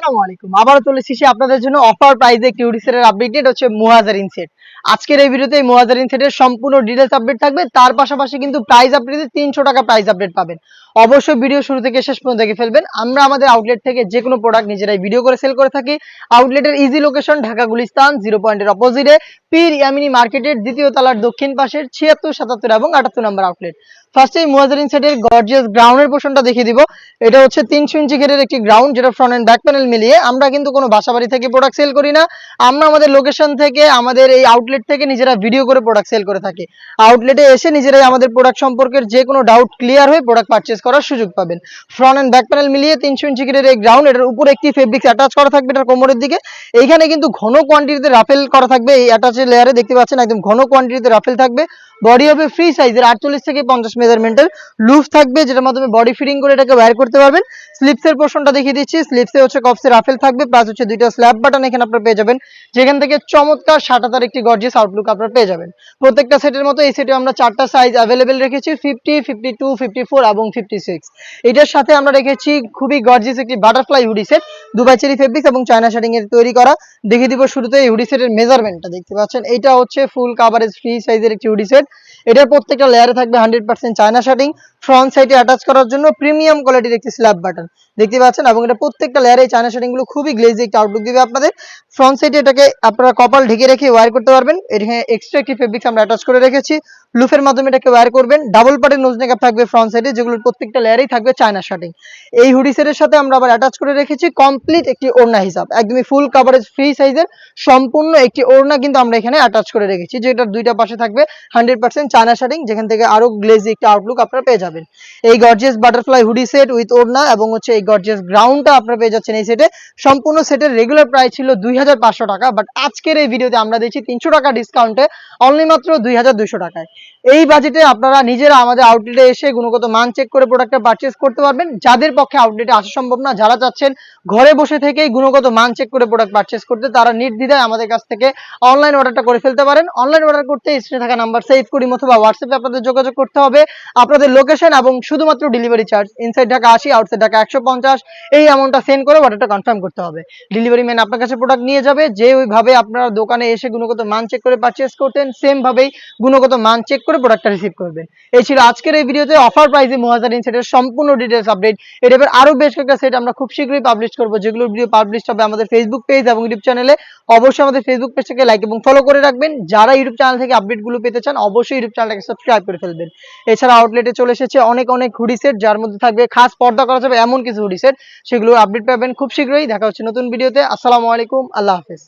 আসসালামু আলাইকুম। আবারও চলে এসেছি আপনাদের জন্য অফার প্রাইসে একটি হুডি সেটের আপডেট। এটা হচ্ছে মুহাজিরিন সেট। আজকের এই ভিডিওতে এই মুহাজিরিন সেটের সম্পূর্ণ ডিটেইলস আপডেট থাকবে। তার পাশাপাশি কিন্তু প্রাইস আপডেটে ৩০০ টাকা প্রাইস আপডেট পাবেন। অবশ্যই ভিডিও শুরু থেকে শেষ পর্যন্ত দেখে ফেলবেন। আমরা আমাদের আউটলেট থেকে যেকোনো প্রোডাক্ট নিজেরাই ভিডিও করে সেল করে থাকি। আউটলেটের ইজি লোকেশন ঢাকা গুলিস্তান 0 পয়েন্টের অপোজিটে পীর ইয়ামিনী মার্কেটের দ্বিতীয় তলার দক্ষিণ পাশের ৭৬, ৭৭ এবং ৭৮ নম্বর আউটলেট। ফার্স্টে এই মুহাজিরিন সেটের গর্জিয়াস গ্রাউন্ডের পোর্শনটা দেখিয়ে দিব। এটা হচ্ছে ৩০০ ইঞ্চি ঘেরের একটি গ্রাউন্ড, যেটা ফ্রন্ট এন্ড ব্যাক প্যানেল মিলিয়ে। আমরা কিন্তু কোনো বাসাবাড়ি থেকে প্রোডাক্ট সেল করি না। আমরা আমাদের লোকেশন থেকে, আমাদের এই আউটলেট থেকে নিজেরা ভিডিও করে প্রোডাক্ট সেল করে থাকি। আউটলেটে এসে নিজেরাই আমাদের প্রোডাক্ট সম্পর্কের যে কোনো ডাউট ক্লিয়ার হয়ে প্রোডাক্ট পারচেজ করার সুযোগ পাবেন। ফ্রন্ট এন্ড ব্যাক প্যানেল মিলিয়ে ৩০০ ইঞ্চি ঘেরের এই গ্রাউন্ড, এটার উপরে একটি ফেব্রিক্স অ্যাটাচ করা থাকবে এটার কোমরের দিকে। এইখানে কিন্তু ঘন কোয়ান্টিটিতে রাফেল করা থাকবে। এই অ্যাটাচের লেয়ারে দেখতে পাচ্ছেন একদম ঘন কোয়ান্টিটিতে রাফেল থাকবে। বডি হবে ফ্রি সাইজের ৪৮ থেকে ৫০ মেজারমেন্টের লুজ থাকবে, যেটার মাধ্যমে বডি ফিটিং করে এটাকে ওয়্যার করতে পারবেন। স্লিপসের পোর্শনটা দেখিয়ে দিচ্ছি। স্লিপসে হচ্ছে কপসে রাফেল থাকবে, প্লাস হচ্ছে দুইটা স্ল্যাব বাটন এখানে আপনারা পেয়ে যাবেন, যেখান থেকে চমৎকার শাটাতার একটি গর্জিয়াস আউটলুক আপনারা পেয়ে যাবেন। প্রত্যেকটা সেটের মতো এই সেটে আমরা 4টা সাইজ অ্যাভেলেবেল রেখেছি, 50, 52, 54 এবং 56। এটার সাথে আমরা রেখেছি খুবই গর্জিয়াস একটি butterfly hoodie set, Dubai cherry fabrics এবং চায়না শার্টিং এর তৈরি করা। দেখিয়ে দিব শুরুতে এই হুডি সেটের মেজারমেন্টটা। দেখতে পাচ্ছেন এটা হচ্ছে ফুল কাভারেজ ফ্রি সাইজের একটি হুডি সেট। এটার প্রত্যেকটা লেয়ারে থাকবে 100% চায়না শার্টিং। ফ্রন্ট সাইডে অ্যাটাচ করার জন্য প্রিমিয়াম কোয়ালিটির একটি স্ল্যাব বাটন দেখতে পাচ্ছেন, এবং এটা প্রত্যেকটা লেয়ারে চায়না শার্টিং গুলো খুবই গ্লেজি একটা আউটলুক দিবে আপনাদের। ফ্রন্ট সাইডে এটাকে আপনারা কপাল ঢেকে রেখে ওয়্যার করতে পারবেন। এখানে এক্সট্রা একটি ফেব্রিক্স আমরা অ্যাটাচ করে রেখেছি, লুফের মাধ্যমে এটাকে ওয়্যার করবেন। ডাবল পার্টের নোজ নেকআপ থাকবে ফ্রন্ট সাইডে, যেগুলোর প্রত্যেকটা লেয়ারেই থাকবে চায়না শার্টিং। এই হুডি সেটের সাথে আমরা আবার অ্যাটাচ করে রেখেছি কমপ্লিট একটি ওড়না হিসাব, একদমই ফুল কভারেজ ফ্রি সাইজের সম্পূর্ণ একটি ওড়না কিন্তু আমরা এখানে অ্যাটাচ করে রেখেছি, যেটার দুইটা পাশে থাকবে 100% চায়না শার্টিং, যেখান থেকে আরো গ্লেজি একটা আউটলুক আপনারা পেয়ে যাবেন। এই gorgeous butterfly hoodie set with ওড়না এবং হচ্ছে এই গর্জিয়াস গ্রাউন্ডটা আপনারা পেয়ে যাচ্ছেন এই সেটে। সম্পূর্ণ সেটের রেগুলার প্রাইস ছিল 2500 টাকা, বাট আজকের এই ভিডিওতে আমরা দিচ্ছি 300 টাকা ডিসকাউন্টে অনলি মাত্র 2200 টাকায়। এই বাজেটে আপনারা নিজেরা আমাদের আউটলেটে এসে গুণগত মান চেক করে প্রোডাক্টটা পারচেজ করতে পারবেন। যাদের পক্ষে আউটলেটে আসা সম্ভব না, যারা চাচ্ছেন ঘরে বসে থেকেই গুণগত মান চেক করে প্রোডাক্ট পারচেজ করতে, তারা নির্দ্বিধায় আমাদের কাছ থেকে অনলাইন অর্ডারটা করে ফেলতে পারেন। অনলাইন অর্ডার করতে স্ক্রিনে থাকা নাম্বার সেভ করি অথবা হোয়াটসঅ্যাপে আপনাদের যোগাযোগ করতে হবে। আপনাদের লোকেশন এবং শুধুমাত্র delivery charge, inside Dhaka 80, outside Dhaka 150, এই অ্যামাউন্টটা সেন্ড করে অর্ডারটা কনফার্ম করতে হবে। ডেলিভারি ম্যান আপনার কাছে প্রোডাক্ট নিয়ে যাবে। যে ওইভাবে আপনারা দোকানে এসে গুণগত মান চেক করে পারচেজ করতেন, সেম ভাবেই গুণগত মান চেক করে প্রোডাক্টটা রিসিভ করবেন। এই ছিল আজকের এই ভিডিওতে অফার প্রাইসে মুহাজিরিন সেটের সম্পূর্ণ ডিটেইলস আপডেট। এই টাইপের আরো বেশ কয়েকটা সেট আমরা খুব শীঘ্রই পাবলিশ করব, যেগুলোর ভিডিও পাবলিশ হবে আমাদের ফেসবুক পেজ এবং ইউটিউব চ্যানেলে। অবশ্যই আমাদের ফেসবুক পেজটাকে লাইক এবং ফলো করে রাখবেন। যারা ইউটিউব চ্যানেল থেকে আপডেটগুলো পেতে চান, অবশ্যই ইউটিউব চ্যানেলটাকে সাবস্ক্রাইব করে ফেলবেন। এছাড়া আউটলেটে চলে এসেছে অনেক অনেক হুডি সেট, যার মধ্যে থাকবে খাস পর্দা করা যাবে এমন কিছু হুডি সেট, সেগুলো আপডেট পাবেন খুব শীঘ্রই। দেখা হচ্ছে নতুন ভিডিওতে। আসসালামু আলাইকুম, আল্লাহ হাফেজ।